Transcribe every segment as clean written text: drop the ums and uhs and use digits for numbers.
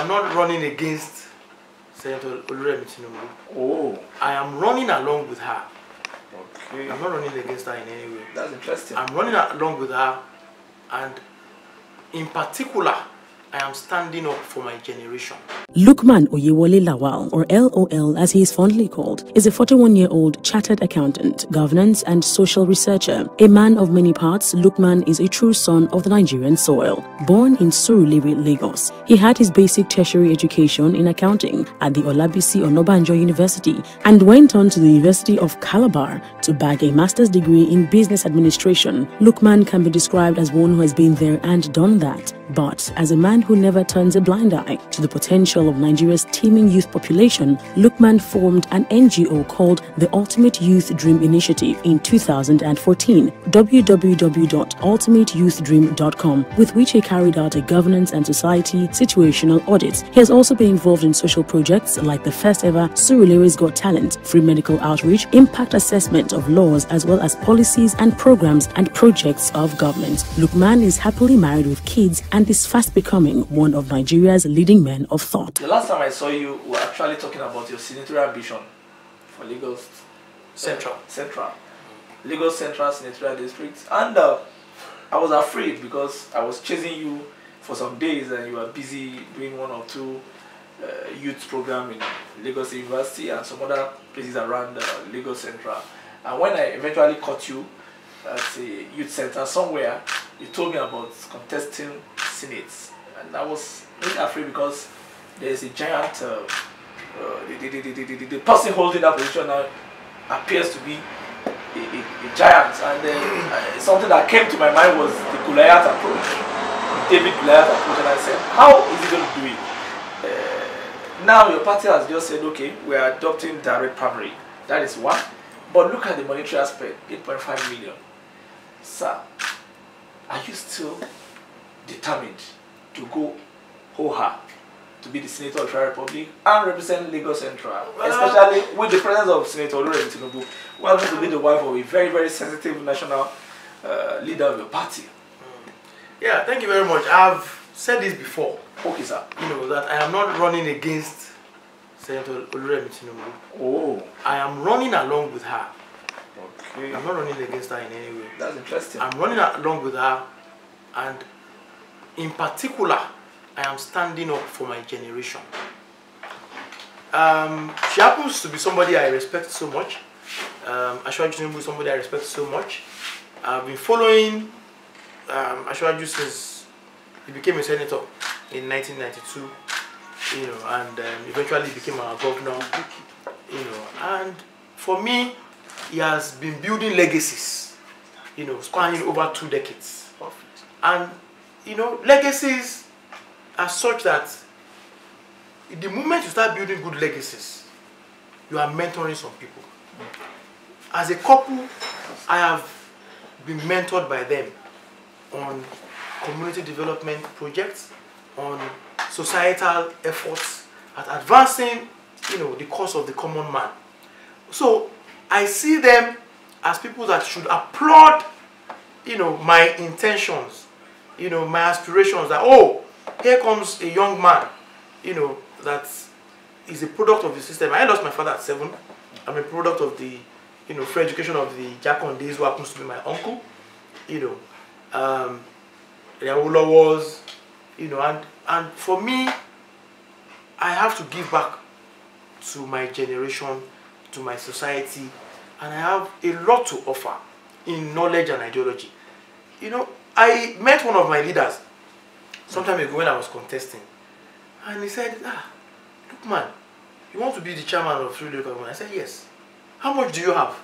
am not running against Senator Oluremi Tinubu. Oh. I am running along with her. Okay. I'm not running against her in any way. That's interesting. I'm running along with her, and in particular, I am standing up for my generation. Lukman Oyewole Lawal, or L.O.L. as he is fondly called, is a 41-year-old chartered accountant, governance and social researcher. A man of many parts, Lukman is a true son of the Nigerian soil. Born in Surulere, Lagos, he had his basic tertiary education in accounting at the Olabisi Onabanjo University and went on to the University of Calabar to bag a master's degree in business administration. Lukman can be described as one who has been there and done that, but as a man who never turns a blind eye to the potential of Nigeria's teeming youth population, Lukman formed an NGO called the Ultimate Youth Dream Initiative in 2014, www.ultimateyouth.dream.com, with which he carried out a governance and society situational audit. He has also been involved in social projects like the first ever Surulere's Got Talent, free medical outreach, impact assessment of laws, as well as policies and programs and projects of government. Lukman is happily married with kids and is fast becoming one of Nigeria's leading men of thought. The last time I saw you, we were actually talking about your senatorial ambition for Lagos Central Lagos Central Senatorial District, and I was afraid because I was chasing you for some days and you were busy doing one or two youth program in Lagos University and some other places around Lagos Central. And when I eventually caught you at a youth center somewhere, you told me about contesting senates, and I was really afraid because there's a giant, the person holding that position now appears to be a giant, and then something that came to my mind was the Goliath approach, David Goliath approach, and I said, how is he going to do it? Now your party has just said, okay, we are adopting direct primary. That is one. But look at the monetary aspect, 8.5 million. Sir, are you still determined to go ho-ha to be the Senator of the Republic and represent Lagos Central, especially with the presence of Senator Oluremi Tinubu, who happens to be the wife of a very, very sensitive national leader of your party? Yeah, thank you very much. I've said this before. Okay, sir. You know, that I am not running against Senator Oluremi Tinubu. Oh. I am running along with her. Okay. I'm not running against her in any way. That's interesting. I'm running along with her, and in particular, I am standing up for my generation. She happens to be somebody I respect so much. Asabe Tinubu is somebody I respect so much. I've been following Asabe since he became a senator in 1992, you know, and eventually became our governor, you know. And for me, he has been building legacies, you know, spanning over 2 decades. And, you know, legacies are such that the moment you start building good legacies, you are mentoring some people. As a couple, I have been mentored by them on community development projects, on societal efforts, at advancing, you know, the cause of the common man. So I see them as people that should applaud, you know, my intentions, you know, my aspirations, that, oh, here comes a young man, you know, that is a product of the system. I lost my father at 7. I'm a product of the, you know, free education of the Jacondays, who happens to be my uncle, you know. L.O.L, you know, and for me, I have to give back to my generation, to my society, and I have a lot to offer in knowledge and ideology. You know, I met one of my leaders some time ago when I was contesting, and he said, look, man, you want to be the chairman of Three Local Government? I said, yes. How much do you have?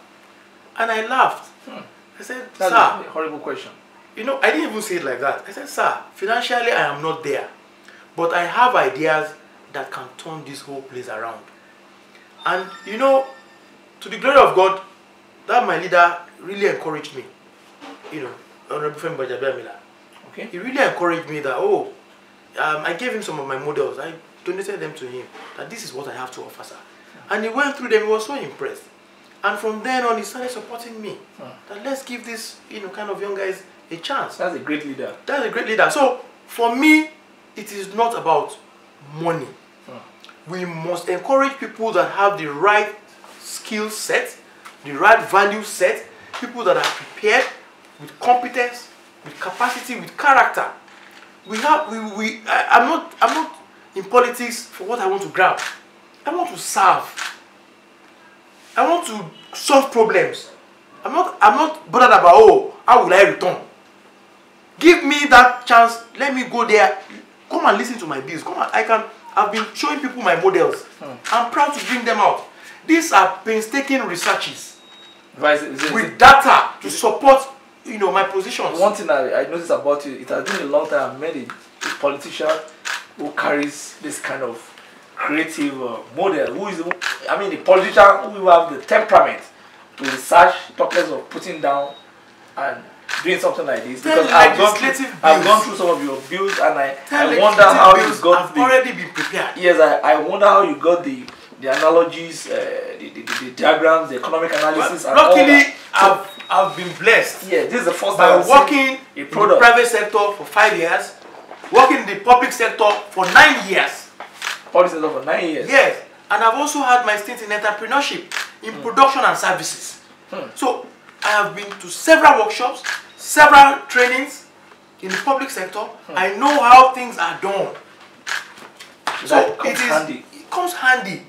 And I laughed. I said, that's sir, a horrible question. You know, I didn't even say it like that. I said, sir, financially I am not there, but I have ideas that can turn this whole place around. And, you know, to the glory of God, that my leader really encouraged me. You know, Honorable Femi Bajabiamila. Okay. He really encouraged me that, oh, I gave him some of my models. I donated them to him, that this is what I have to offer, sir. And he went through them, he was so impressed. And from then on, he started supporting me. That let's give this, you know, kind of young guys a chance. That's a great leader. That's a great leader. So, for me, it is not about money. We must encourage people that have the right skill set, the right value set, people that are prepared with competence, with capacity, with character. I'm not in politics for what I want to grab. I want to serve. I want to solve problems. I'm not bothered about, oh, how will I return? Give me that chance. Let me go there. Come and listen to my bills. I've been showing people my models. I'm proud to bring them out. These are painstaking researches with data to support, my positions. One thing I noticed about you, it has been a long time I've met a politician who carries this kind of creative model. The politician who have the temperament to research, talk less of putting down and doing something like this. Because I've gone through some of your bills, and I wonder how you got already been prepared. Yes, I wonder how you got the analogies, the diagrams, the economic analysis. Well, luckily, I've been blessed. Yeah, this is the first by time working in the private sector for 5 years, working in the public sector for 9 years. Public sector for 9 years. Yes, and I've also had my stint in entrepreneurship, in production and services. So I have been to several workshops, several trainings in the public sector. I know how things are done. So it comes handy.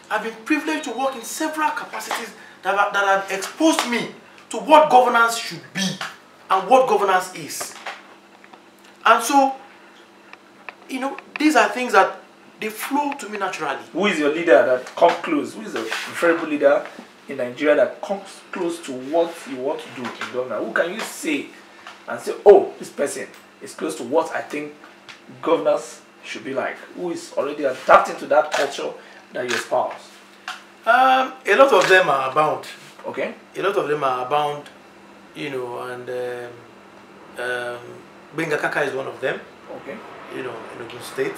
I've been privileged to work in several capacities that have exposed me to what governance should be and what governance is. And so, these are things that they flow to me naturally. Who is your leader that comes close? Who is a preferable leader in Nigeria that comes close to what you want to do in government? Who can you say and say, oh, this person is close to what I think governors should be like? Who is already adapting to that culture that you espouse? A lot of them are abound. Okay. A lot of them are abound, and Benga Kaka is one of them. Okay. In Ogun State.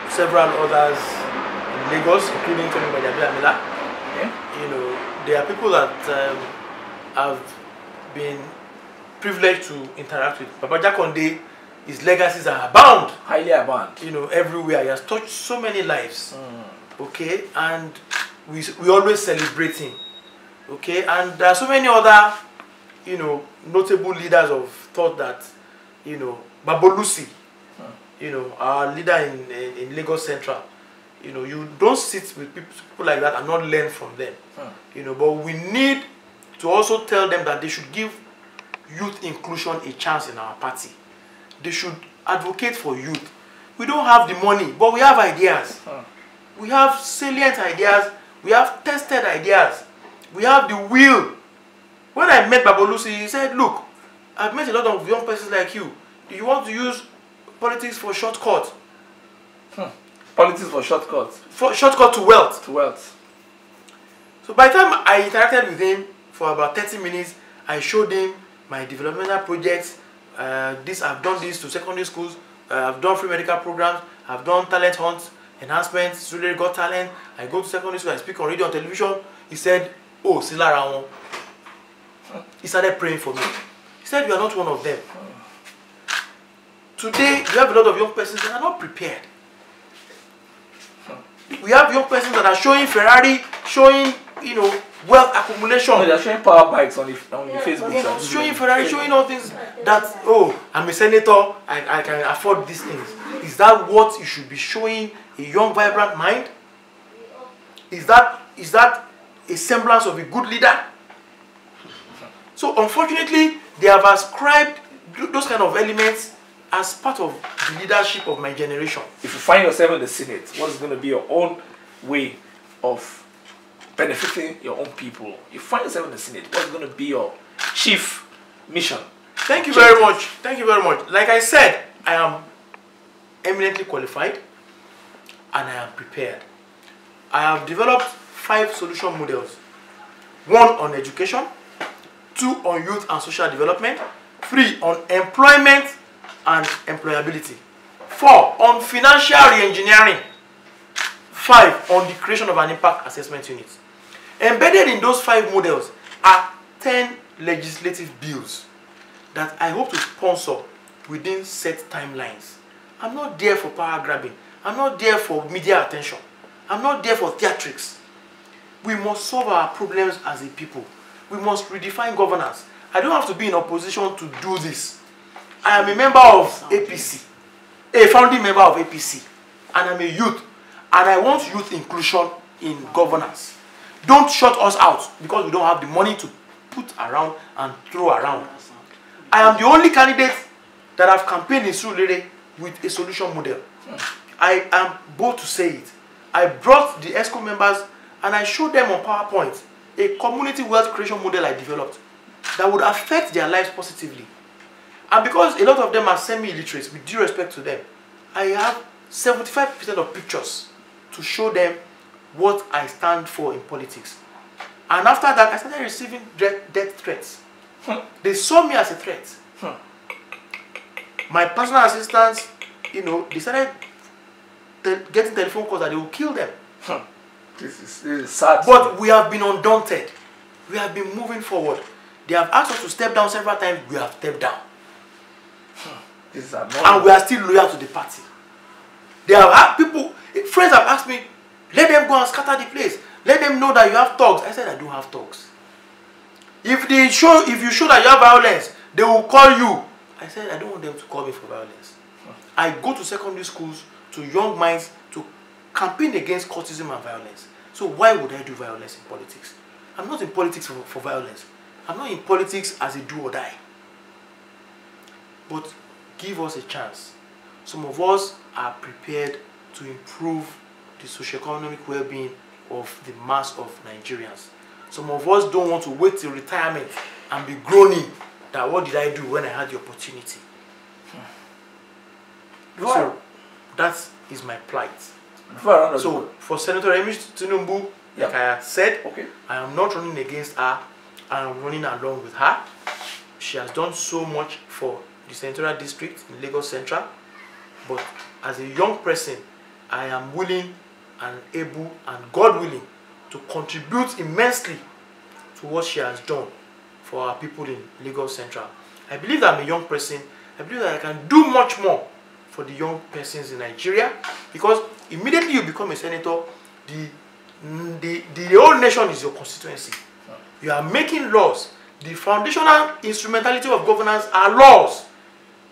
Several others in Lagos, including Tony Amila. Okay. There are people that have been privileged to interact with. Baba Jakonde, his legacies are abound. Highly abound. Everywhere. He has touched so many lives. Okay, and we always celebrate him. Okay, and there are so many other, notable leaders of thought that, Babolusi, our leader in Lagos Central, you don't sit with people like that and not learn from them. But we need to also tell them that they should give youth inclusion a chance in our party. They should advocate for youth. We don't have the money, but we have ideas. We have salient ideas. We have tested ideas. We have the will. When I met Babolusi, he said, look, I've met a lot of young persons like you. Do you want to use politics for shortcut? Politics for shortcut? For shortcut to wealth. To wealth. So by the time I interacted with him for about 30 minutes, I showed him my developmental projects. I've done this to secondary schools. I've done free medical programs. I've done talent hunts, enhancements, student got talent. I go to secondary school, I speak on radio and television. He said, oh, Sila Rawon. He started praying for me. He said, you are not one of them. Today, we have a lot of young persons that are not prepared. We have young persons that are showing Ferrari, showing, wealth accumulation. No, they are showing power bikes on the Facebook. Showing Ferrari, showing all things that, oh, I'm a senator, I can afford these things. Is that what you should be showing a young, vibrant mind? Is that a semblance of a good leader? So unfortunately, they have ascribed those kind of elements as part of the leadership of my generation. If you find yourself in the Senate, what is going to be your own way of benefiting your own people? You find yourself in the Senate, what is going to be your chief mission? Thank you very much. Thank you very much. Like I said, I am eminently qualified and I am prepared. I have developed 5 solution models. 1 on education, 2 on youth and social development, 3 on employment and employability, 4 on financial re-engineering, 5 on the creation of an impact assessment unit. Embedded in those 5 models are 10 legislative bills that I hope to sponsor within set timelines I'm not there for power grabbing. I'm not there for media attention. I'm not there for theatrics. We must solve our problems as a people. We must redefine governance. I don't have to be in opposition to do this. I am a member of APC, a founding member of APC, and I'm a youth, and I want youth inclusion in governance. Don't shut us out because we don't have the money to put around and throw around. I am the only candidate that have campaigned in Surulere with a solution model. I am bold to say it. I brought the ESCO members and I showed them on PowerPoint a community wealth creation model I developed that would affect their lives positively. And because a lot of them are semi-illiterate, with due respect to them, I have 75% of pictures to show them what I stand for in politics. And after that, I started receiving death threats. They saw me as a threat. My personal assistants, you know, they started getting telephone calls that they will kill them. This is sad. But we have been undaunted. We have been moving forward. They have asked us to step down several times. We have stepped down. This is annoying. And we are still loyal to the party. They have had people, friends have asked me, let them go and scatter the place. Let them know that you have thugs. I said I don't have thugs. If you show that you have violence, they will call you. I said I don't want them to call me for violence. I go to secondary schools, to young minds, to campaign against cultism and violence. So why would I do violence in politics? I'm not in politics for violence. I'm not in politics as a do or die. But give us a chance. Some of us are prepared to improve the socio-economic well-being of the mass of Nigerians. Some of us don't want to wait till retirement and be groaning that what did I do when I had the opportunity. So that is my plight. So for Senator Oluremi Tinubu, like I had said, I am not running against her. I am running along with her. She has done so much for the Senatorial District in Lagos Central. But as a young person, I am willing and able and God willing to contribute immensely to what she has done for our people in Lagos Central. I believe that I'm a young person. I believe that I can do much more for the young persons in Nigeria, because immediately you become a senator, the whole nation is your constituency. You are making laws. The foundational instrumentality of governance are laws.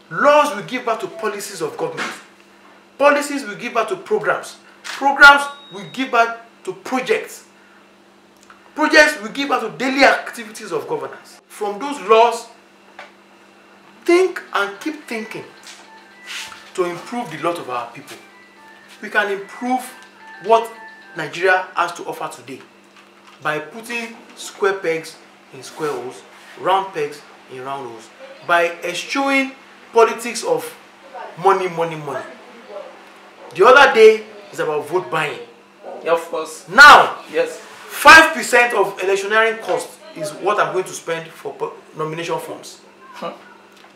Laws will give birth to policies of government. Policies will give birth to programs. Programs will give birth to projects. Projects will give birth to daily activities of governance. From those laws, think and keep thinking to improve the lot of our people. We can improve what Nigeria has to offer today by putting square pegs in square holes, round pegs in round holes, by eschewing politics of money, money, money. The other day is about vote buying. Yeah, of course. Now, yes, 5% of electioneering cost is what I'm going to spend for nomination forms.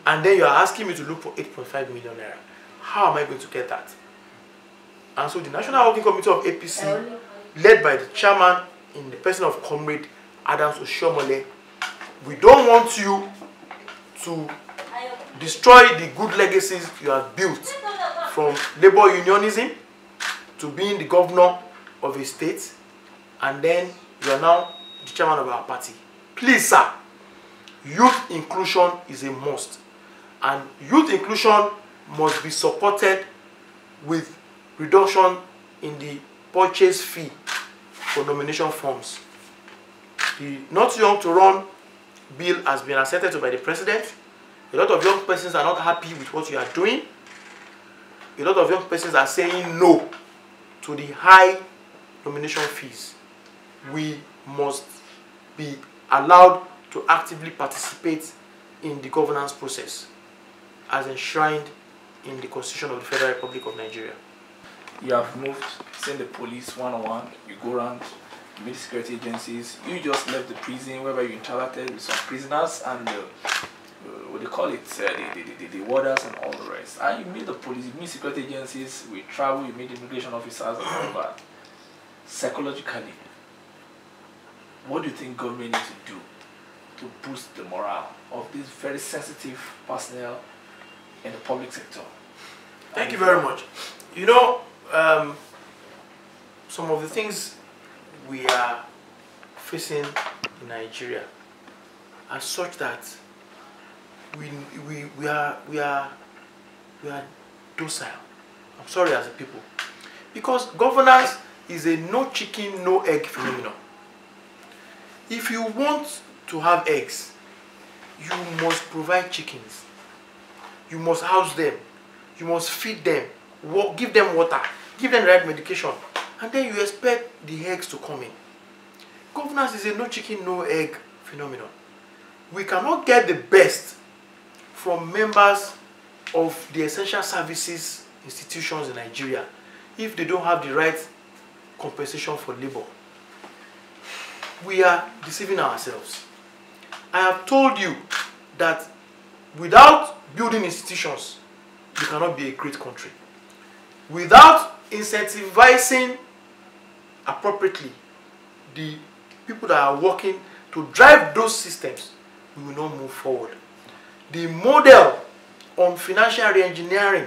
And then you are asking me to look for 8.5 million naira. How am I going to get that? And so the National Working Committee of APC, led by the chairman in the person of Comrade Adams Oshiomhole, we don't want you to destroy the good legacies you have built, from labor unionism to being the governor of a state, and then you are now the chairman of our party. Please, sir, youth inclusion is a must, and youth inclusion must be supported with reduction in the purchase fee for nomination forms. The Not Young to Run bill has been accepted by the president. A lot of young persons are not happy with what you are doing. A lot of young persons are saying no to the high nomination fees. We must be allowed to actively participate in the governance process as enshrined in the Constitution of the Federal Republic of Nigeria. You have moved, seen the police one-on-one, you go around, you meet security agencies, you just left the prison where you interacted with some prisoners and what they call it, the warders and all the rest. And you meet the police, you meet security agencies, we travel, you meet immigration officers and all that. Psychologically, what do you think government needs to do to boost the morale of this very sensitive personnel in the public sector? Thank you very much. You know, some of the things we are facing in Nigeria are such that we are docile. I'm sorry, as a people, because governance is a no chicken, no egg phenomenon. If you want to have eggs, you must provide chickens. You must house them. You must feed them. Give them water. Give them the right medication. And then you expect the eggs to come in. Governance is a no chicken, no egg phenomenon. We cannot get the best from members of the essential services institutions in Nigeria if they don't have the right compensation for labor. We are deceiving ourselves. I have told you that without building institutions, you cannot be a great country. Without incentivizing appropriately the people that are working to drive those systems, we will not move forward. The model on financial re-engineering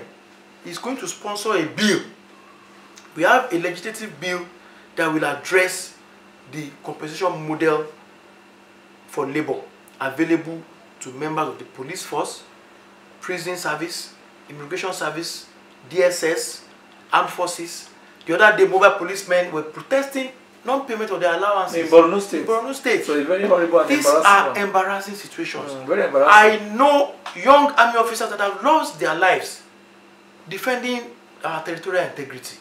is going to sponsor a bill. We have a legislative bill that will address the compensation model for labor available to members of the police force, prison service, immigration service, DSS, armed forces. The other day, mobile policemen were protesting non-payment of their allowances in Borno State. In Borno State. So it's very horrible and These are embarrassing situations. Very embarrassing. I know young army officers that have lost their lives defending our territorial integrity.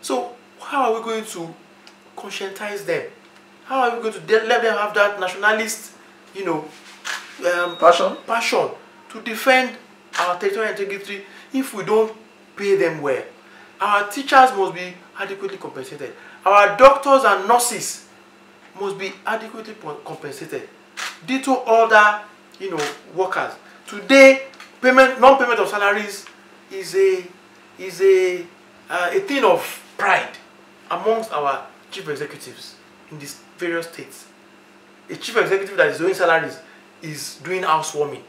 So how are we going to conscientize them? How are we going to let them have that nationalist, passion to defend our territorial integrity if we don't pay them well? Our teachers must be adequately compensated. Our doctors and nurses must be adequately compensated. Ditto other, workers. Today, non-payment of salaries is a thing of pride amongst our chief executives in these various states. A chief executive that is doing salaries is doing housewarming.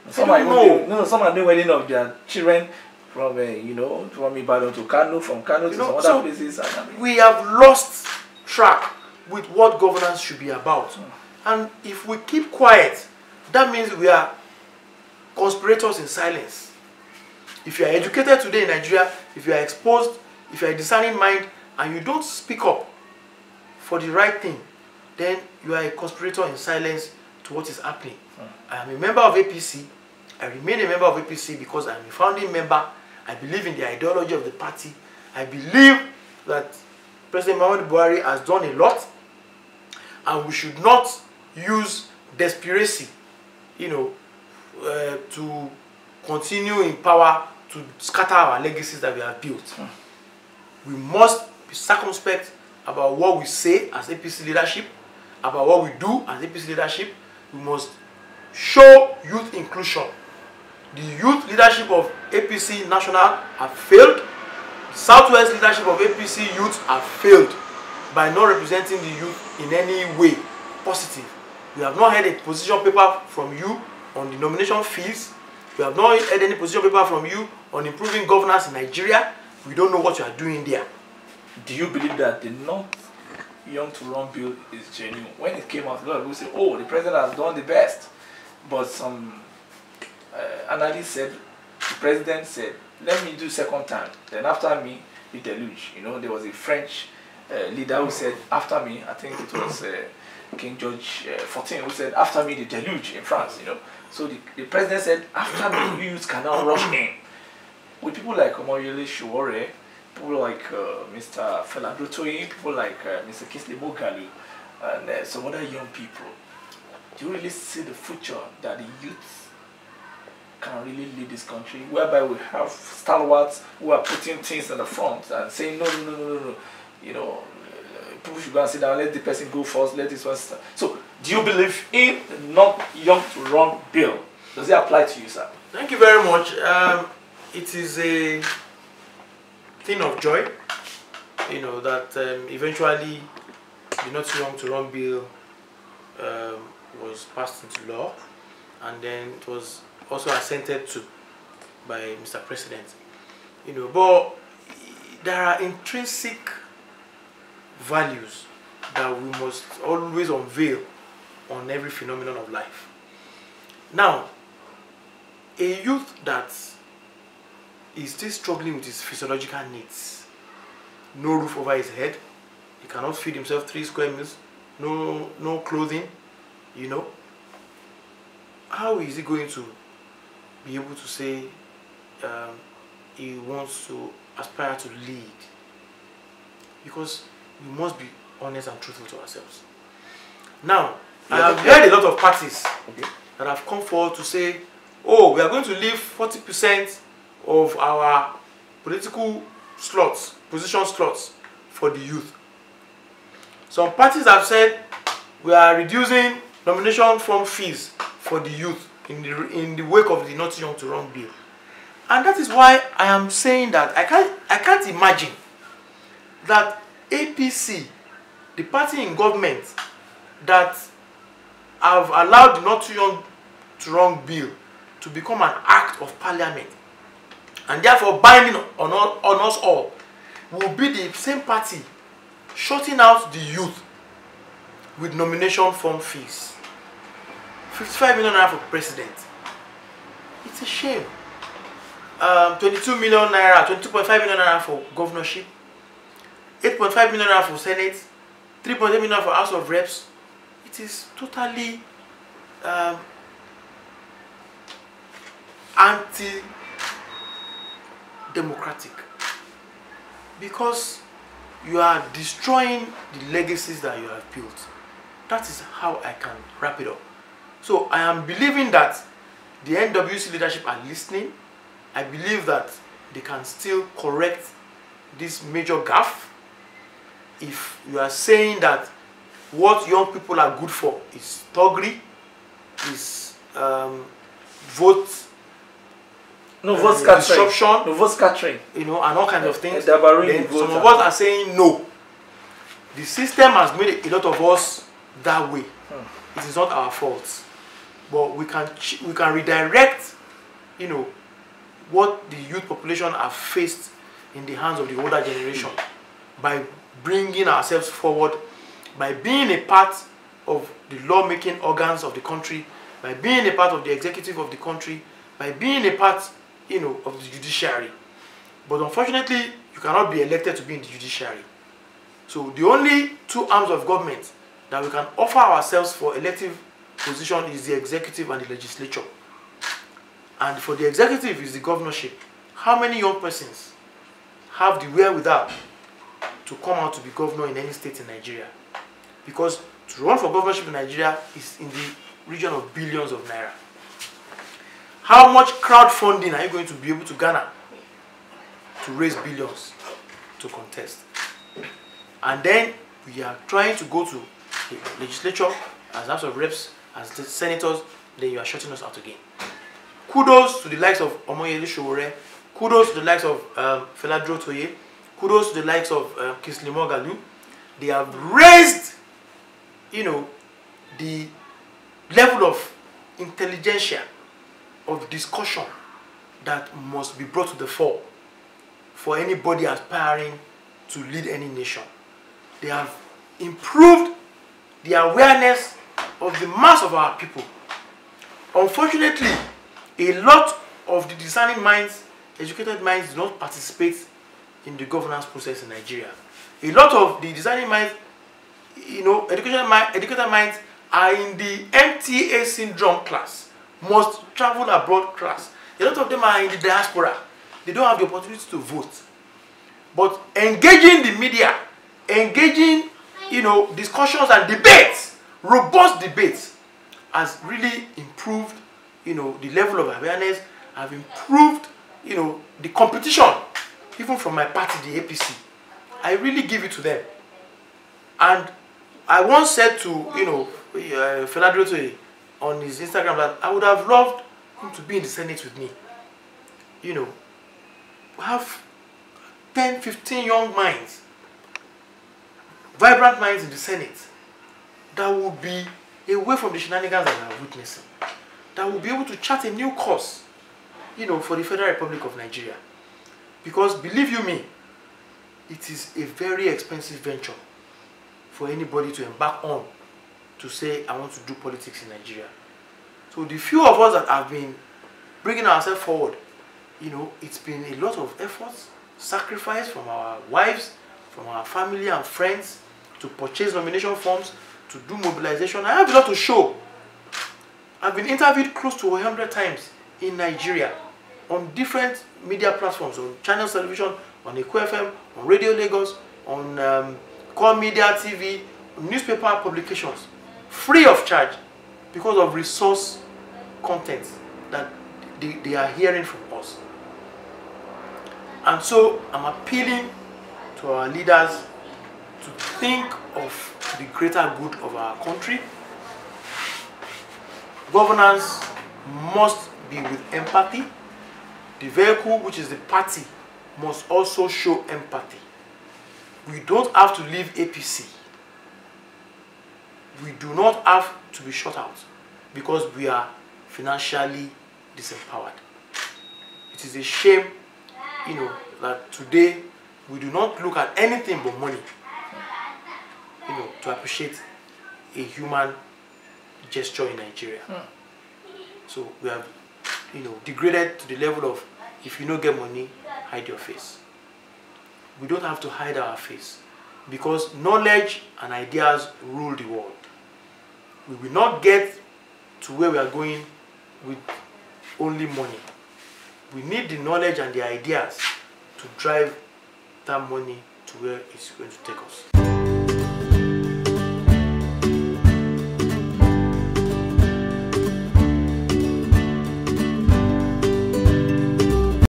Some are doing wedding of their children from from Ibadan to Kano, from Kano to some other places. We have lost track with what governance should be about. And if we keep quiet, that means we are conspirators in silence. If you are educated today in Nigeria, if you are exposed, if you are a discerning mind, and you don't speak up for the right thing, then you are a conspirator in silence to what is happening. I am a member of APC. I remain a member of APC because I am a founding member. I believe in the ideology of the party. I believe that President Muhammadu Buhari has done a lot, and we should not use desperacy, to continue in power to scatter our legacies that we have built. We must be circumspect about what we say as APC leadership, about what we do as APC leadership. We must show youth inclusion. The youth leadership of APC National have failed. The Southwest leadership of APC youth have failed by not representing the youth in any way positive. We have not heard a position paper from you on the nomination fees. We have not heard any position paper from you on improving governance in Nigeria. We don't know what you are doing there. Do you believe that the not young to run bill is genuine? When it came out, a lot of people say, oh, the president has done the best. But some analysts said, the president said, let me do second time. Then after me, the deluge. There was a French leader who said, after me, I think it was King George XIV, who said, after me, the deluge in France. So the president said, after me, you cannot rush in. With people like Oyewole Lawal, people like Mr. Feladotoyi, people like Mr. Kingsley Moghalu, and some other young people, do you really see the future that the youth can really lead this country, whereby we have stalwarts who are putting things in the front and saying, no, people should go and sit down, let the person go first, let this one start. So, do you believe in not young to run bill? Does it apply to you, sir? Thank you very much. It is a thing of joy, that eventually the Not Young to Run bill was passed into law, and then it was also assented to. by Mr. President. You know, but there are intrinsic values that we must always unveil on every phenomenon of life. Now, a youth that is still struggling with his physiological needs, no roof over his head, he cannot feed himself 3 square meals, no clothing, you know, how is he going to be able to say he wants to aspire to lead? Because we must be honest and truthful to ourselves. Now, I have heard a lot of parties that have come forward to say, oh, we are going to leave 40% of our political slots, position slots, for the youth. Some parties have said we are reducing nomination form fees for the youth in the wake of the Not Young to Run bill. And that is why I am saying that I can't imagine that APC, the party in government that have allowed the Not Young to Run bill to become an act of parliament and therefore binding on us all, will be the same party shutting out the youth with nomination form fees. 55 million naira for president. It's a shame. 22 million naira, 22.5 million naira for governorship, 8.5 million naira for Senate, 3.8 million for House of Reps. It is totally anti-democratic, because you are destroying the legacies that you have built. That is how I can wrap it up. So I am believing that the NWC leadership are listening. I believe that they can still correct this major gaffe. If you are saying that what young people are good for is thuggery, is vote disruption, vote scattering, you know, and all kinds of things, then some of us are saying no. The system has made a lot of us that way. It is not our fault, but we can redirect, you know, what the youth population have faced in the hands of the older generation by bringing ourselves forward, by being a part of the lawmaking organs of the country, by being a part of the executive of the country, by being a part, you know, of the judiciary. But unfortunately, you cannot be elected to be in the judiciary. So the only 2 arms of government that we can offer ourselves for elective position is the executive and the legislature. And for the executive is the governorship. How many young persons have the wherewithal to come out to be governor in any state in Nigeria? Because to run for governorship in Nigeria is in the region of billions of naira. How much crowdfunding are you going to be able to garner to raise billions to contest? And then we are trying to go to the legislature as House of Reps, as the senators, then you are shutting us out again. Kudos to the likes of Oyewole Lawal, kudos to the likes of Feladro Toye, kudos to the likes of Kingsley Moghalu. They have raised, you know, the level of intelligentsia, of discussion that must be brought to the fore for anybody aspiring to lead any nation. They have improved the awareness of the mass of our people. Unfortunately, a lot of the discerning minds, educated minds, do not participate in the governance process in Nigeria. A lot of the discerning minds, you know, educated minds are in the MTA syndrome class, must travel abroad class. A lot of them are in the diaspora. They don't have the opportunity to vote. But engaging the media, engaging, you know, discussions and debates, robust debates, has really improved, you know, the level of awareness, have improved, you know, the competition, even from my party, the APC. I really give it to them. And I once said to, you know, Feladro Toye on his Instagram that I would have loved him to be in the Senate with me. You know, have 10, 15 young minds, vibrant minds in the Senate that will be away from the shenanigans that we are witnessing, that will be able to chart a new course for the Federal Republic of Nigeria. Because believe you me, it is a very expensive venture for anybody to embark on to say, I want to do politics in Nigeria. So the few of us that have been bringing ourselves forward, it's been a lot of efforts, sacrifice from our wives, from our family and friends, to purchase nomination forms, to do mobilization. I have a lot to show. I've been interviewed close to 100 times in Nigeria on different media platforms, on Channels Television, on Eco FM, on Radio Lagos, on Core Media TV, newspaper publications, free of charge, because of resource content that they are hearing from us. And so I'm appealing to our leaders to think of the greater good of our country. Governance must be with empathy. The vehicle, which is the party, must also show empathy. We don't have to leave APC. We do not have to be shut out because we are financially disempowered. It is a shame, that today we do not look at anything but money, to appreciate a human gesture in Nigeria. So we have, degraded to the level of, if you don't get money, hide your face. We don't have to hide our face because knowledge and ideas rule the world. We will not get to where we are going with only money. We need the knowledge and the ideas to drive that money to where it's going to take us.